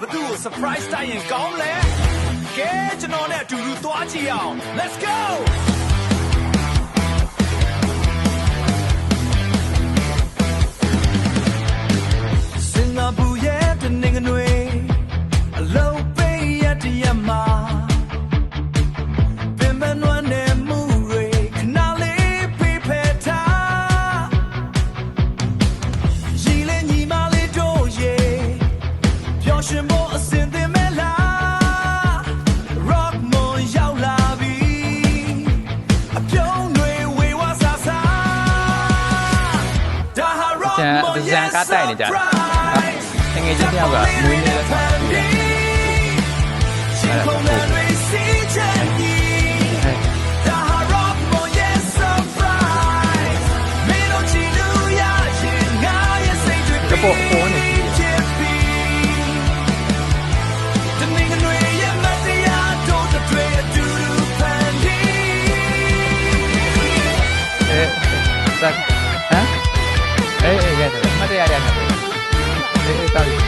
ဘသူ့ကို surprise တိုက်ရင်ကောင်းလဲကဲကျွန်တော်နဲ့အတူတူသွားကြည့်အောင် let's go Singapore ရဲ့တနင်္ဂနွေအလုံးပေးရတရမှာပင်ပန်းနွမ်းနေမှုတွေခဏလေးပြဖက်ထားရီလေးညီမလေးတို့ရဲ့ပျော်ရွှင်ဖို့အစဉ်သင်မဲ့လား rock moon ရောက်လာပြီအပြုံးတွေဝေဝါဆာဆာဒါဟာ rock moon ဇန်ကားတိုက်နေကြတယ်ငယ်ချင်းတယောက်ကမွေးနေတဲ့ဆောင်အဲ့ဒါကိုပေါ်နေတယ်ဟမ်ရတယ်မတရားရတယ်တာ